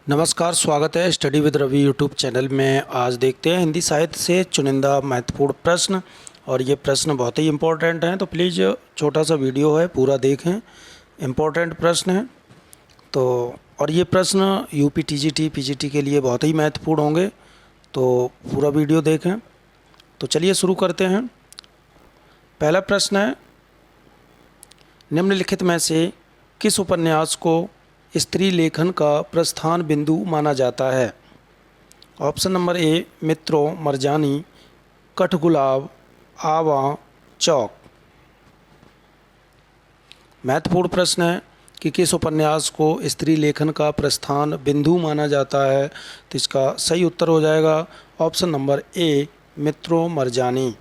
नमस्कार, स्वागत है study with Ravi YouTube channel में। आज देखते हैं हिंदी साहित्य से चुनिंदा महत्वपूर्ण प्रश्न, और ये प्रश्न बहुत ही इम्पोर्टेंट हैं, तो प्लीज़ छोटा सा वीडियो है पूरा देखें। इम्पोर्टेंट प्रश्न है तो, और ये प्रश्न यूपी टीजीटी पीजीटी के लिए बहुत ही महत्वपूर्ण होंगे, तो पूरा वीडियो देखें। तो चलिए शुरू करते हैं। पहला प्रश्न है, निम्नलिखित में से किस उपन्यास को स्त्री लेखन का प्रस्थान बिंदु माना जाता है? ऑप्शन नंबर ए मित्रों, मरजानी, कठगुलाब, आवा, चौक। महत्वपूर्ण प्रश्न है कि किस उपन्यास को स्त्री लेखन का प्रस्थान बिंदु माना जाता है, तो इसका सही उत्तर हो जाएगा ऑप्शन नंबर ए मित्रों, मरजानी।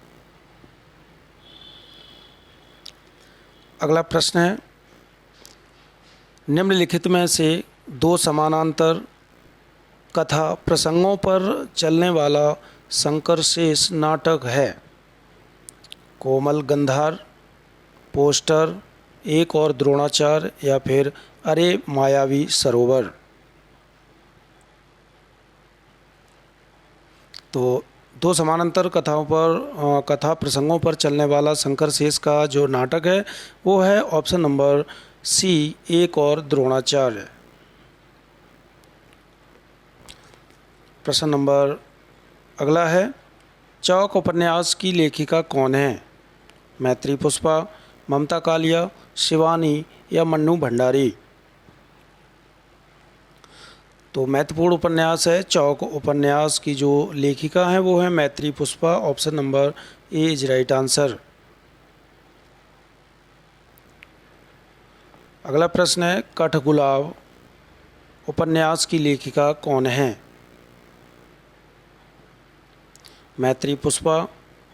अगला प्रश्न है, निम्नलिखित में से दो समानांतर कथा प्रसंगों पर चलने वाला शंकर शेष नाटक है? कोमल गंधार, पोस्टर, एक और द्रोणाचार्य, या फिर अरे मायावी सरोवर। तो दो समानांतर कथा प्रसंगों पर चलने वाला शंकर शेष का जो नाटक है वो है ऑप्शन नंबर सी, एक और द्रोणाचार्य। प्रश्न नंबर अगला है, चौक उपन्यास की लेखिका कौन है? मैत्री पुष्पा, ममता कालिया, शिवानी, या मन्नू भंडारी। तो महत्वपूर्ण उपन्यास है चौक उपन्यास की जो लेखिका है वो है मैत्री Pushpa. Option number A is right answer. अगला प्रश्न है, कठगुलाब उपन्यास की लेखिका कौन है? मैत्री पुष्पा,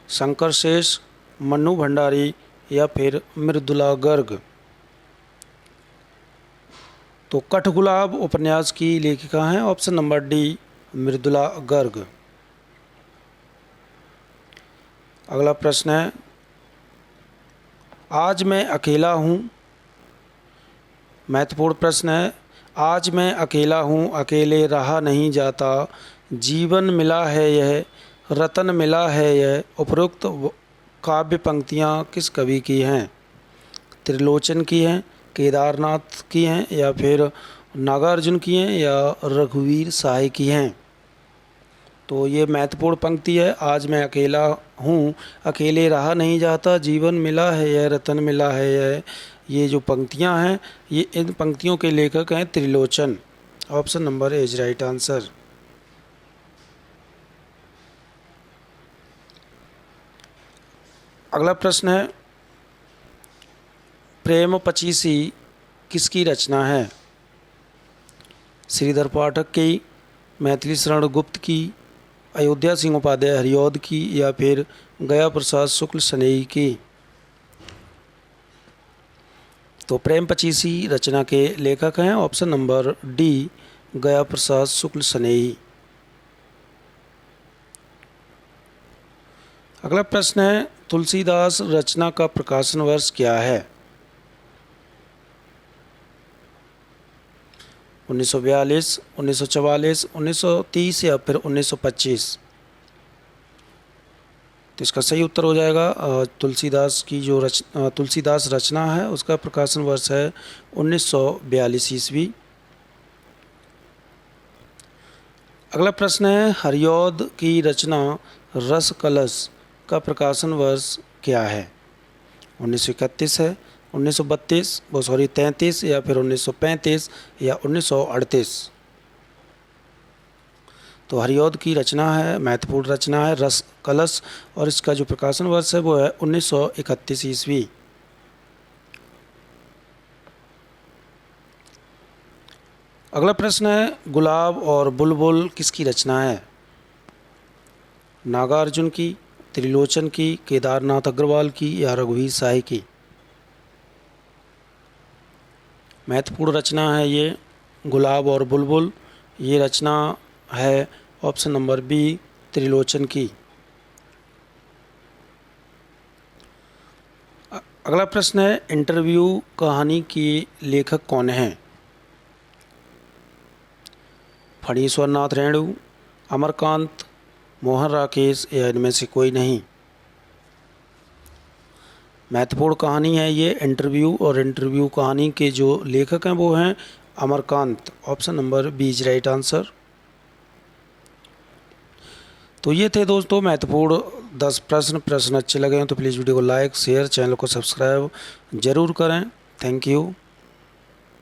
शंकर शेष, मन्नू भंडारी, या फिर मृदुला गर्ग। तो कठगुलाब उपन्यास की लेखिका हैं option number D Mridula Garg. अगला प्रश्न है, आज मैं अकेला हूँ। महत्वपूर्ण प्रश्न है, आज मैं अकेला हूँ, अकेले रहा नहीं जाता, जीवन मिला है यह, रतन मिला है यह। उपरोक्त काव्य पंक्तियाँ किस कवि की हैं? त्रिलोचन की हैं, केदारनाथ की हैं, या फिर नागार्जुन की हैं, या रघुवीर साय की हैं? तो ये महत्वपूर्ण पंक्ति है, आज मैं अकेला हूँ, अकेले रहा नहीं जाता, जीवन मिला है यह, रतन मिला है यह। ये जो पंक्तियाँ हैं ये इन पंक्तियों के लेखक हैं Trilochan. Option number A is right answer. अगला प्रश्न है, प्रेम पचीसी किसकी रचना है? श्रीधर पाठक की, मैथिली शरण गुप्त की, अयोध्या सिंह उपाध्याय हरिऔध की, या फिर गया प्रसाद शुक्ल सनेही की? तो प्रेम पचीसी रचना के लेखक हैं ऑप्शन नंबर डी गया प्रसाद शुक्ल सनेही। अगला प्रश्न है, तुलसीदास रचना का प्रकाशन वर्ष क्या है? 1942, 1944, 1930, या फिर 1925? तो इसका सही उत्तर हो जाएगा तुलसीदास की जो तुलसीदास रचना है उसका प्रकाशन वर्ष है 1942 ईस्वी। अगला प्रश्न है, हरिऔध की रचना रस कलश का प्रकाशन वर्ष क्या है? 1931 है, 1932 33, या फिर 1935, या 1938? तो हरिऔध की रचना है, महत्वपूर्ण रचना है रस कलश, और इसका जो प्रकाशन वर्ष है वो है 1931 ईस्वी। अगला प्रश्न है, गुलाब और बुलबुल किसकी रचना है? नागार्जुन की, त्रिलोचन की, केदारनाथ अग्रवाल की, या रघुवीर साय की? महत्वपूर्ण रचना है ये गुलाब और बुलबुल। ये रचना है ऑप्शन नंबर बी त्रिलोचन की। अगला प्रश्न है, इंटरव्यू कहानी की लेखक कौन है? फणीश्वर नाथ रेणु, अमरकांत, मोहन राकेश या इनमें से कोई नहीं। महत्वपूर्ण कहानी है ये इंटरव्यू, और इंटरव्यू कहानी के जो लेखक हैं वो हैं Amarkant. Option number B is right answer. तो ये थे दोस्तों महत्वपूर्ण 10 प्रश्न। प्रश्न अच्छे लगे हैं तो प्लीज़ वीडियो को लाइक, शेयर, चैनल को सब्सक्राइब जरूर करें। Thank you.